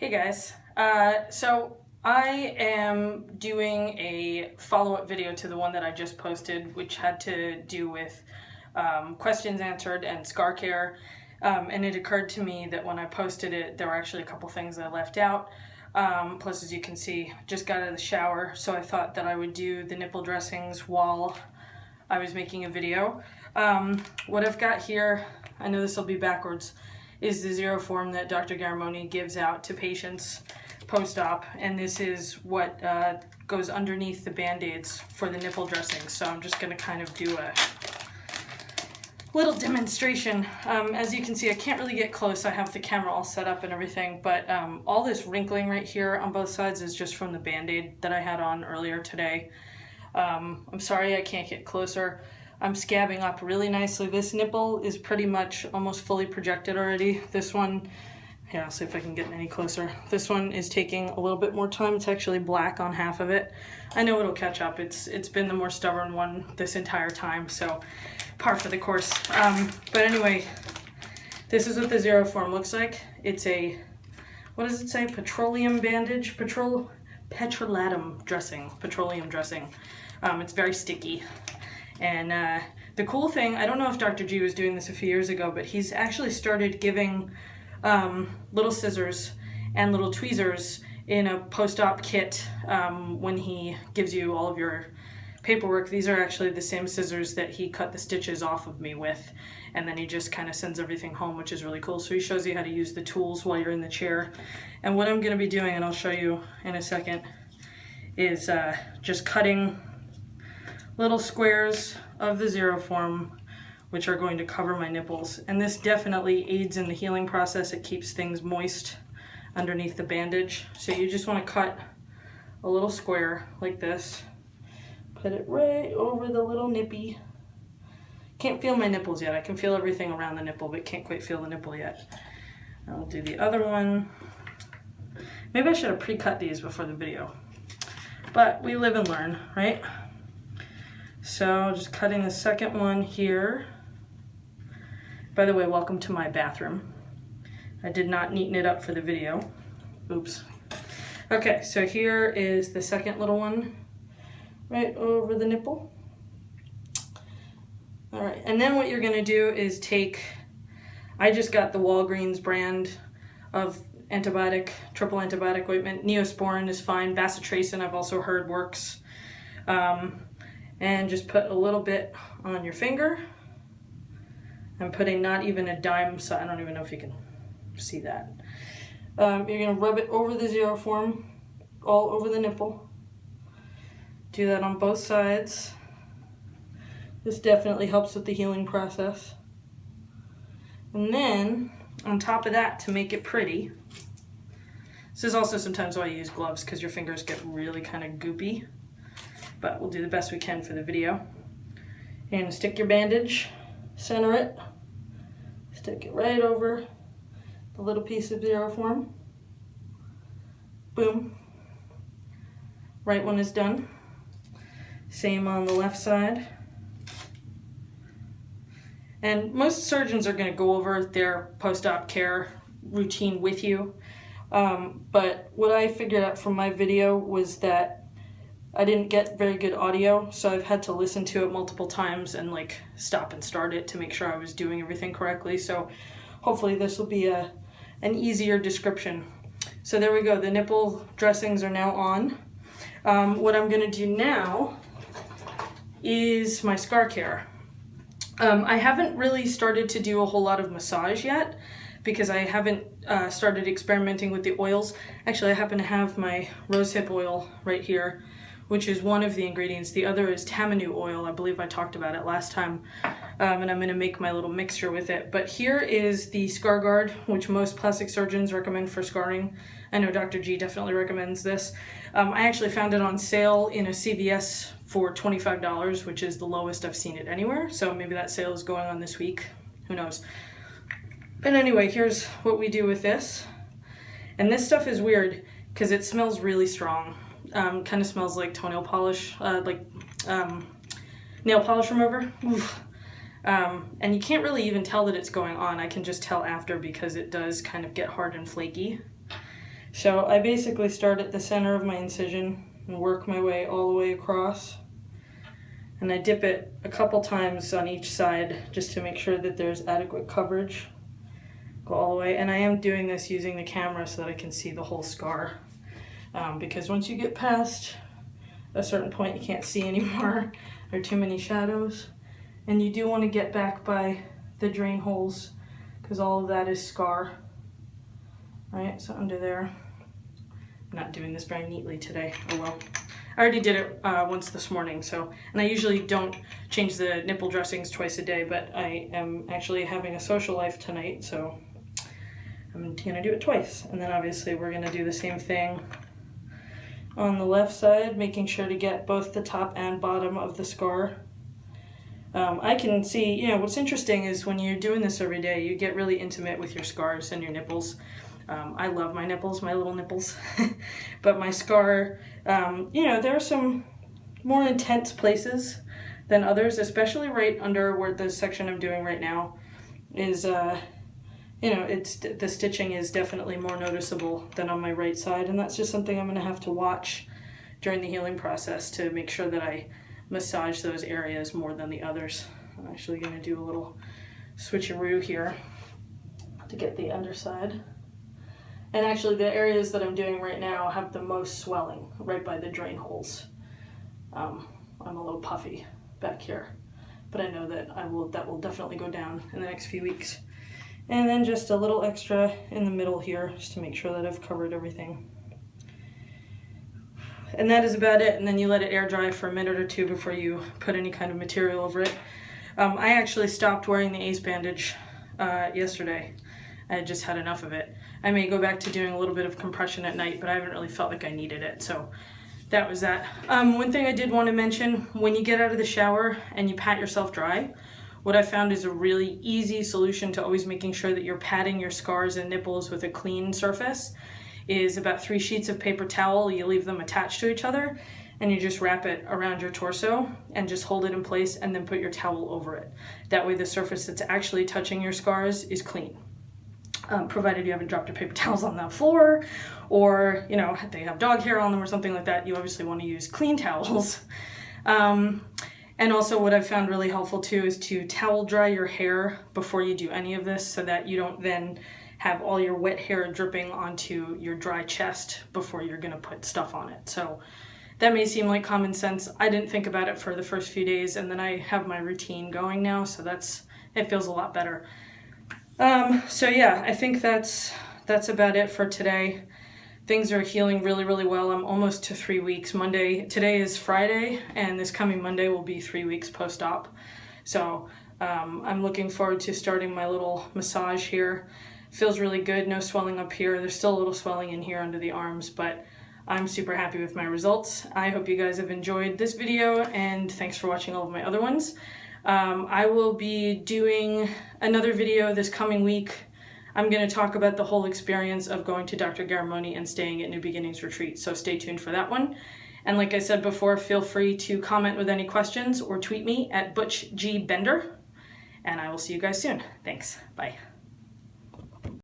Hey guys, so I am doing a follow-up video to the one that I just posted, which had to do with questions answered and scar care, and it occurred to me that when I posted it, there were actually a couple things I left out. Plus, as you can see, just got out of the shower, so I thought that I would do the nipple dressings while I was making a video. What I've got here, I know this will be backwards, is the zero form that Dr. Garamoni gives out to patients post-op, and this is what goes underneath the band-aids for the nipple dressing. So I'm just going to kind of do a little demonstration. As you can see, I can't really get close. I have the camera all set up and everything, but all this wrinkling right here on both sides is just from the band-aid that I had on earlier today. I'm sorry I can't get closer. I'm scabbing up really nicely. This nipple is pretty much almost fully projected already. This one, here, I'll see if I can get any closer. This one is taking a little bit more time. It's actually black on half of it. I know it'll catch up. It's been the more stubborn one this entire time, so par for the course. But anyway, this is what the zero form looks like. It's a, what does it say? Petroleum bandage? Petrolatum dressing. Petroleum dressing. It's very sticky. And the cool thing, I don't know if Dr. G was doing this a few years ago, but he's actually started giving little scissors and little tweezers in a post-op kit when he gives you all of your paperwork. These are actually the same scissors that he cut the stitches off of me with, and then he just kind of sends everything home, which is really cool. So he shows you how to use the tools while you're in the chair. And what I'm going to be doing, and I'll show you in a second, is just cutting little squares of the zero form, which are going to cover my nipples. And this definitely aids in the healing process. It keeps things moist underneath the bandage. So you just want to cut a little square like this, put it right over the little nippy. Can't feel my nipples yet. I can feel everything around the nipple, but can't quite feel the nipple yet. I'll do the other one. Maybe I should have pre-cut these before the video, but we live and learn, right? So just cutting the second one here. By the way, welcome to my bathroom. I did not neaten it up for the video. Oops. Okay, so here is the second little one right over the nipple. All right, and then what you're gonna do is take, I just got the Walgreens brand of triple antibiotic ointment. Neosporin is fine. Bacitracin I've also heard works. And just put a little bit on your finger. I'm putting not even a dime, so I don't even know if you can see that. You're gonna rub it over the zero form, all over the nipple. Do that on both sides. This definitely helps with the healing process. And then, on top of that, to make it pretty, this is also sometimes why I use gloves, because your fingers get really kind of goopy. But we'll do the best we can for the video. You're gonna stick your bandage, center it, stick it right over the little piece of zero form. Boom. Right one is done. Same on the left side. And most surgeons are gonna go over their post-op care routine with you. But what I figured out from my video was that I didn't get very good audio, so I've had to listen to it multiple times and like stop and start it to make sure I was doing everything correctly. So hopefully this will be an easier description. So there we go, the nipple dressings are now on. What I'm gonna do now is my scar care. I haven't really started to do a whole lot of massage yet because I haven't started experimenting with the oils. Actually, I happen to have my rosehip oil right here, which is one of the ingredients. The other is tamanu oil. I believe I talked about it last time. And I'm gonna make my little mixture with it. But here is the Scar Guard, which most plastic surgeons recommend for scarring. I know Dr. G definitely recommends this. I actually found it on sale in a CVS for $25, which is the lowest I've seen it anywhere. So maybe that sale is going on this week, who knows. But anyway, here's what we do with this. And this stuff is weird because it smells really strong. Kind of smells like toenail polish, nail polish remover. And you can't really even tell that it's going on. I can just tell after because it does kind of get hard and flaky. So I basically start at the center of my incision and work my way all the way across. And I dip it a couple times on each side just to make sure that there's adequate coverage. Go all the way, and I am doing this using the camera so that I can see the whole scar. Because once you get past a certain point, you can't see anymore. There are too many shadows. And you do want to get back by the drain holes because all of that is scar. Right, so under there. I'm not doing this very neatly today. Oh well. I already did it once this morning, and I usually don't change the nipple dressings twice a day, but I am actually having a social life tonight, so I'm gonna do it twice. And then obviously we're gonna do the same thing on the left side, making sure to get both the top and bottom of the scar. I can see, you know, what's interesting is when you're doing this every day, you get really intimate with your scars and your nipples. I love my nipples, my little nipples, but my scar, you know, there are some more intense places than others, especially right under where the section I'm doing right now is, you know, the stitching is definitely more noticeable than on my right side, and that's just something I'm going to have to watch during the healing process to make sure that I massage those areas more than the others. I'm actually going to do a little switcheroo here to get the underside. And actually the areas that I'm doing right now have the most swelling, right by the drain holes. I'm a little puffy back here, but I know that that will definitely go down in the next few weeks. And then just a little extra in the middle here, just to make sure that I've covered everything. And that is about it, and then you let it air dry for a minute or two before you put any kind of material over it. I actually stopped wearing the ace bandage yesterday. I had just had enough of it. I may go back to doing a little bit of compression at night, but I haven't really felt like I needed it, so that was that. One thing I did want to mention, when you get out of the shower and you pat yourself dry, what I found is a really easy solution to always making sure that you're patting your scars and nipples with a clean surface is about 3 sheets of paper towel. You leave them attached to each other, and you just wrap it around your torso and just hold it in place and then put your towel over it. That way the surface that's actually touching your scars is clean. Provided you haven't dropped your paper towels on the floor, or, you know, they have dog hair on them or something like that, you obviously want to use clean towels. And also what I've found really helpful too is to towel dry your hair before you do any of this, so that you don't then have all your wet hair dripping onto your dry chest before you're going to put stuff on it. So that may seem like common sense. I didn't think about it for the first few days, and then I have my routine going now, so it feels a lot better. So yeah, I think that's about it for today. Things are healing really, really well. I'm almost to 3 weeks. Today is Friday, and this coming Monday will be 3 weeks post-op. So I'm looking forward to starting my little massage here. Feels really good, no swelling up here. There's still a little swelling in here under the arms, but I'm super happy with my results. I hope you guys have enjoyed this video, and thanks for watching all of my other ones. I will be doing another video this coming week. I'm going to talk about the whole experience of going to Dr. Garamoni and staying at New Beginnings Retreat, so stay tuned for that one. And like I said before, feel free to comment with any questions or tweet me at Butch G Bender, and I will see you guys soon. Thanks. Bye.